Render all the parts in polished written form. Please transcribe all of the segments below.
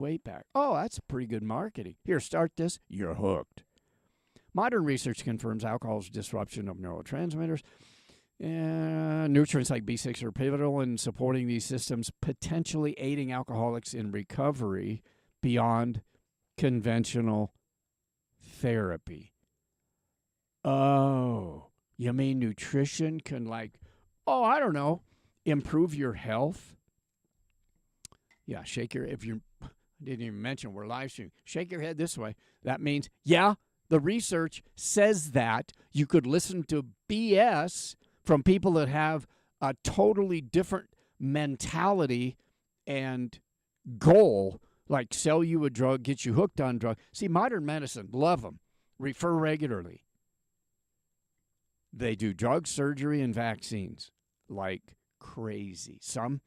weight back. Oh, that's pretty good marketing. Here, start this. You're hooked. Modern research confirms alcohol's disruption of neurotransmitters. Nutrients like B6 are pivotal in supporting these systems, potentially aiding alcoholics in recovery beyond conventional therapy. Oh, you mean nutrition can, like, oh, I don't know, improve your health? Yeah, if you didn't even mention we're live streaming, shake your head this way. That means, yeah, the research says that you could listen to BS from people that have a totally different mentality and goal, like sell you a drug, get you hooked on drug. See, modern medicine, love them, refer regularly. They do drug, surgery, and vaccines like crazy. Some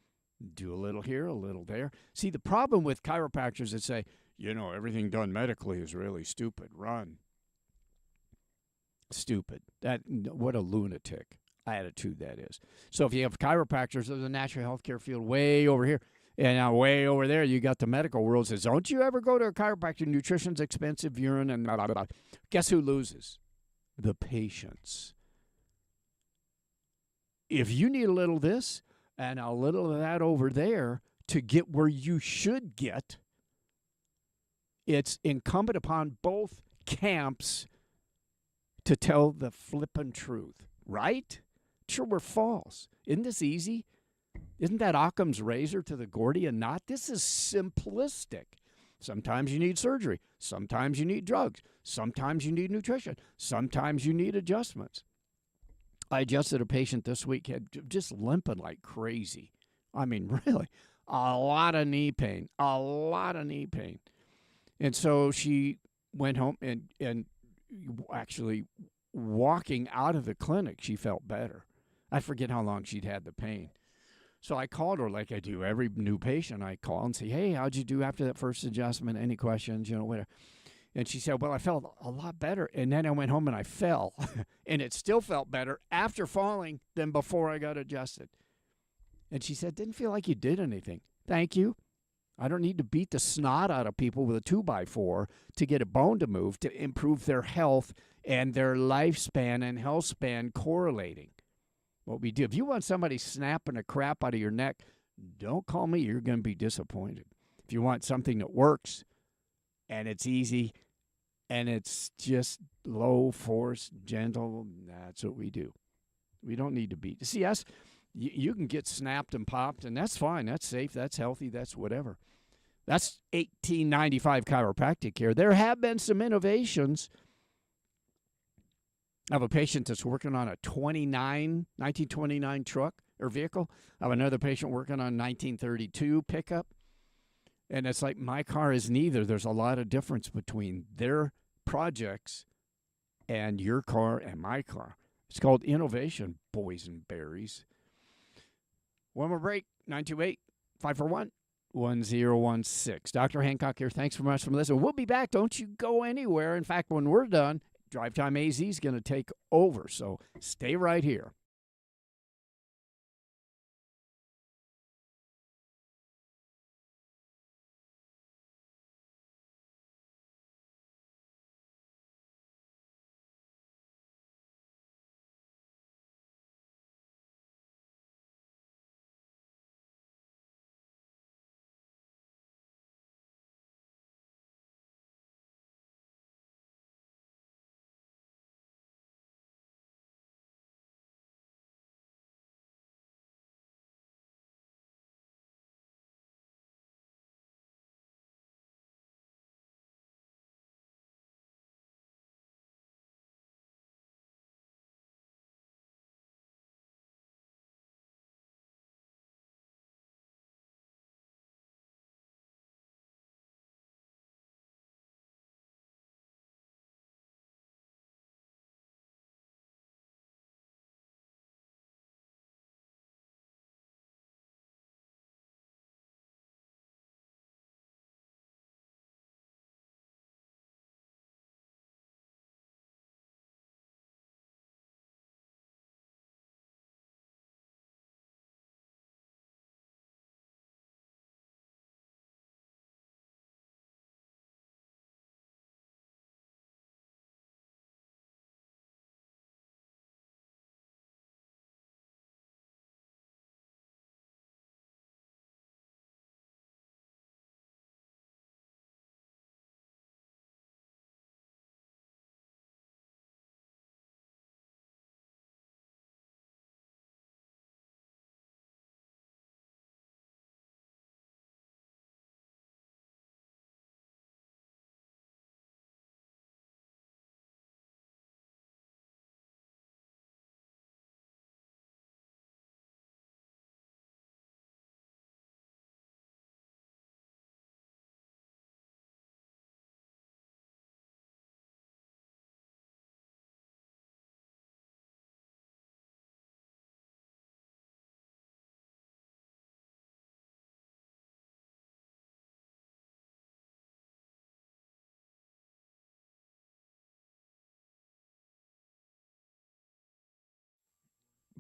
do a little here, a little there. See, the problem with chiropractors that say, everything done medically is really stupid. Run. Stupid. What a lunatic attitude that is. So if you have chiropractors of the natural healthcare field way over here, and now way over there, you got the medical world says, don't you ever go to a chiropractor? Nutrition's expensive, urine, and blah, blah, blah. Guess who loses? The patients. If you need a little this and a little of that over there to get where you should get, it's incumbent upon both camps to tell the flippin' truth, right? True or false? Isn't this easy? Isn't that Occam's razor to the Gordian knot? This is simplistic. Sometimes you need surgery. Sometimes you need drugs. Sometimes you need nutrition. Sometimes you need adjustments. I adjusted a patient this week, had just limping like crazy. I mean, really, a lot of knee pain. And so she went home and actually walking out of the clinic, she felt better. I forget how long she'd had the pain. So I called her like I do every new patient. I call and say, hey, how'd you do after that first adjustment? Any questions? Whatever. And she said, well, I felt a lot better. And then I went home and I fell. And it still felt better after falling than before I got adjusted. And she said, didn't feel like you did anything. Thank you. I don't need to beat the snot out of people with a 2x4 to get a bone to move to improve their health and their lifespan and health span correlating. What we do, if you want somebody snapping the crap out of your neck, don't call me. You're going to be disappointed. If you want something that works and it's easy and it's just low force, gentle, that's what we do. We don't need to beat. See, us, you can get snapped and popped, and that's fine. That's safe. That's healthy. That's whatever. That's 1895 chiropractic care. There have been some innovations. I have a patient that's working on a 1929 truck or vehicle. I have another patient working on 1932 pickup. And it's like, my car is neither. There's a lot of difference between their projects and your car and my car. It's called innovation, boys and berries. One more break, 928-541-1016. Dr. Hancock here. Thanks so much for listening. We'll be back. Don't you go anywhere. In fact, when we're done, Drive Time AZ is going to take over. So stay right here.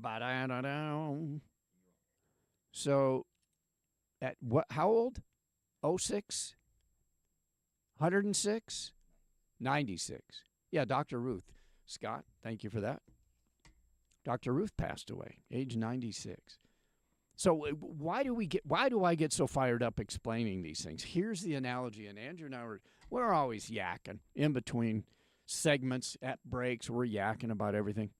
Ba-da-da-da. So at what? How old? 06? 106? 96. Yeah, Dr. Ruth. Scott, thank you for that. Dr. Ruth passed away, age 96. So why do I get so fired up explaining these things? Here's the analogy, and Andrew and I we're always yakking in between segments at breaks. We're yakking about everything.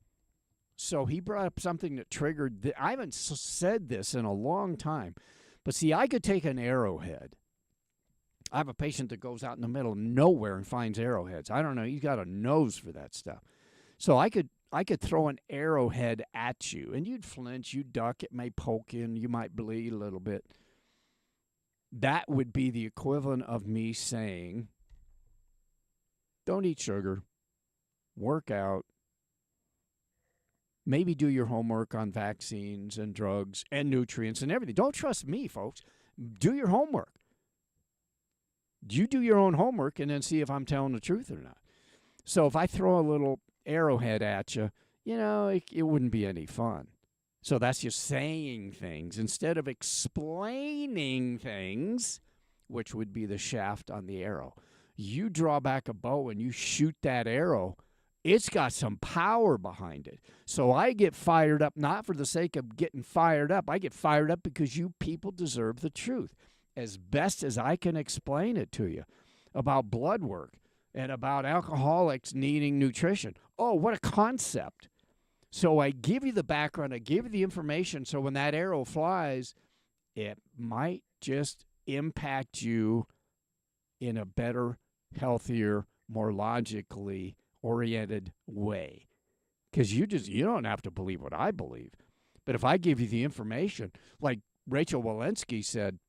So he brought up something that triggered. I haven't said this in a long time, but see, I could take an arrowhead. I have a patient that goes out in the middle of nowhere and finds arrowheads. I don't know. He's got a nose for that stuff. So I could throw an arrowhead at you, and you'd flinch, you'd duck, it may poke you, and you might bleed a little bit. That would be the equivalent of me saying, don't eat sugar, work out, maybe do your homework on vaccines and drugs and nutrients and everything. Don't trust me, folks. Do your homework. You do your own homework and then see if I'm telling the truth or not. So if I throw a little arrowhead at you, it wouldn't be any fun. So that's just saying things instead of explaining things, which would be the shaft on the arrow. You draw back a bow and you shoot that arrow. It's got some power behind it. So I get fired up, not for the sake of getting fired up. I get fired up because you people deserve the truth. As best as I can explain it to you about blood work and about alcoholics needing nutrition. Oh, what a concept. So I give you the background, I give you the information, so when that arrow flies, it might just impact you in a better, healthier, more logically oriented way. Because you don't have to believe what I believe. But if I give you the information, like Rachel Walensky said,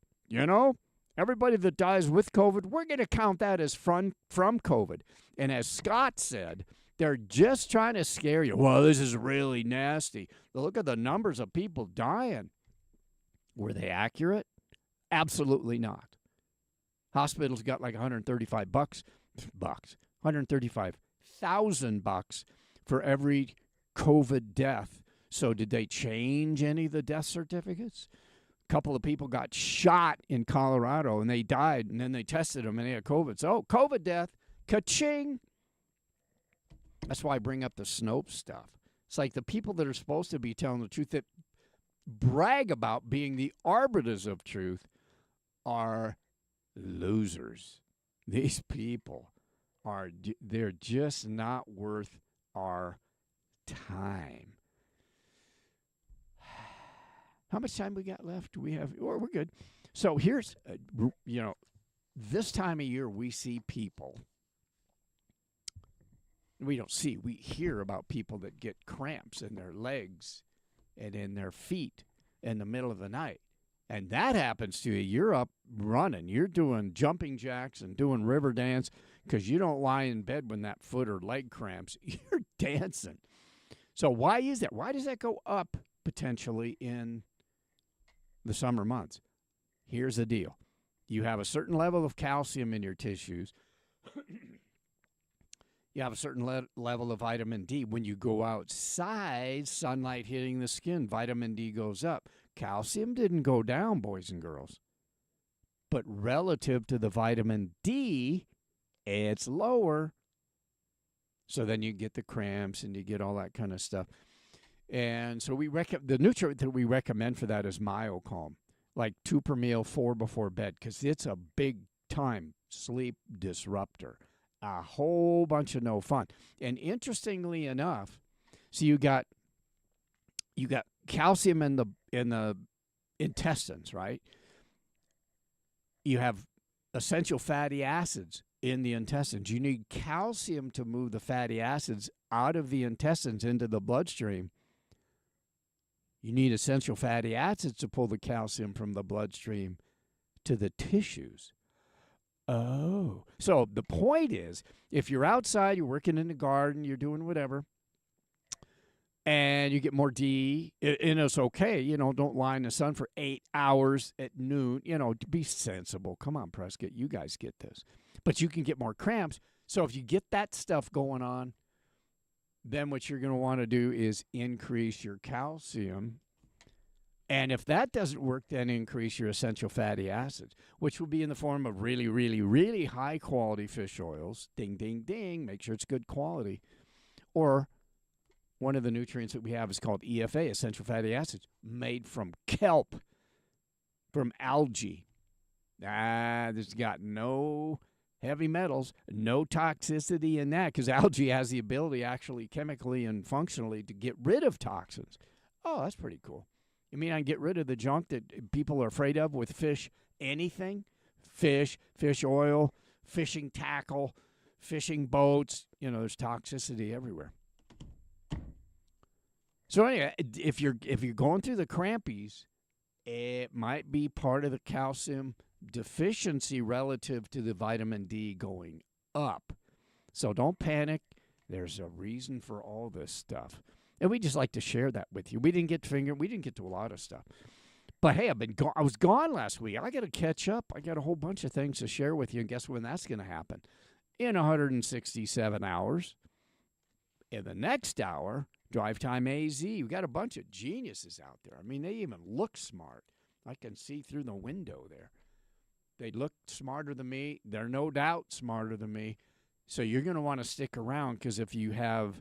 everybody that dies with COVID, we're going to count that as from COVID. And as Scott said, they're just trying to scare you. Well, this is really nasty. Look at the numbers of people dying. Were they accurate? Absolutely not. Hospitals got like $135,000 for every COVID death. So did they change any of the death certificates? A couple of people got shot in Colorado and they died, and then they tested them and they had COVID. So, COVID death, ka-ching. That's why I bring up the Snopes stuff. It's like the people that are supposed to be telling the truth, that brag about being the arbiters of truth, are losers. These people they're just not worth our time. How much time we got left? Do we have? Or we're good. So here's, this time of year we see people. We hear about people that get cramps in their legs and in their feet in the middle of the night. And that happens to you. You're up running. You're doing jumping jacks and doing river dance because you don't lie in bed when that foot or leg cramps. You're dancing. So why is that? Why does that go up potentially in the summer months? Here's the deal. You have a certain level of calcium in your tissues. You have a certain level of vitamin D. When you go outside, sunlight hitting the skin, vitamin D goes up. Calcium didn't go down, boys and girls. But relative to the vitamin D, it's lower. So then you get the cramps and you get all that kind of stuff. And so the nutrient that we recommend for that is Myocalm, like 2 per meal, 4 before bed, because it's a big time sleep disruptor. A whole bunch of no fun. And interestingly enough, so you got calcium in the intestines, right? You have essential fatty acids in the intestines. You need calcium to move the fatty acids out of the intestines into the bloodstream. You need essential fatty acids to pull the calcium from the bloodstream to the tissues. Oh. So the point is, if you're outside, you're working in the garden, you're doing whatever, and you get more D, and it's okay. Don't lie in the sun for 8 hours at noon. Be sensible. Come on, Prescott. You guys get this. But you can get more cramps. So if you get that stuff going on, then what you're going to want to do is increase your calcium. And if that doesn't work, then increase your essential fatty acids, which will be in the form of really, really, really high quality fish oils. Ding, ding, ding. Make sure it's good quality. Or one of the nutrients that we have is called EFA, essential fatty acids, made from kelp, from algae. There's got no heavy metals, no toxicity in that, because algae has the ability actually chemically and functionally to get rid of toxins. Oh, that's pretty cool. You mean I can get rid of the junk that people are afraid of with fish? Anything? Fish oil, fishing tackle, fishing boats. There's toxicity everywhere. So anyway, if you're going through the crampies, it might be part of the calcium deficiency relative to the vitamin D going up. So don't panic. There's a reason for all this stuff. And we just like to share that with you. We didn't get to a lot of stuff. But hey, I was gone last week. I got to catch up. I got a whole bunch of things to share with you. And guess when that's going to happen? In 167 hours. In the next hour, Drive Time AZ. We got a bunch of geniuses out there. I mean, they even look smart. I can see through the window there. They look smarter than me. They're no doubt smarter than me. So you're going to want to stick around, because if you have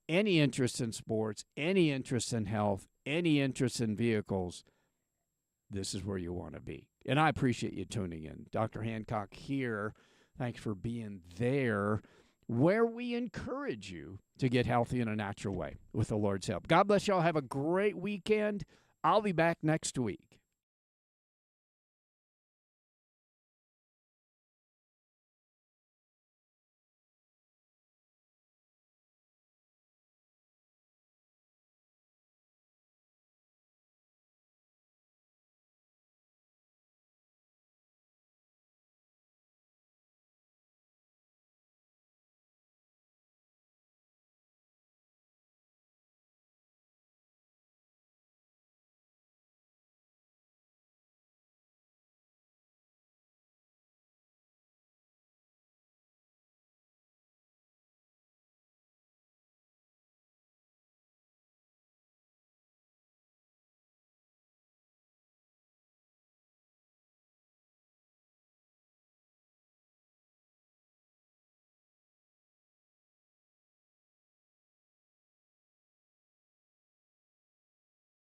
any interest in sports, any interest in health, any interest in vehicles, this is where you want to be. And I appreciate you tuning in. Dr. Hancock here. Thanks for being there, where we encourage you to get healthy in a natural way with the Lord's help. God bless y'all. Have a great weekend. I'll be back next week.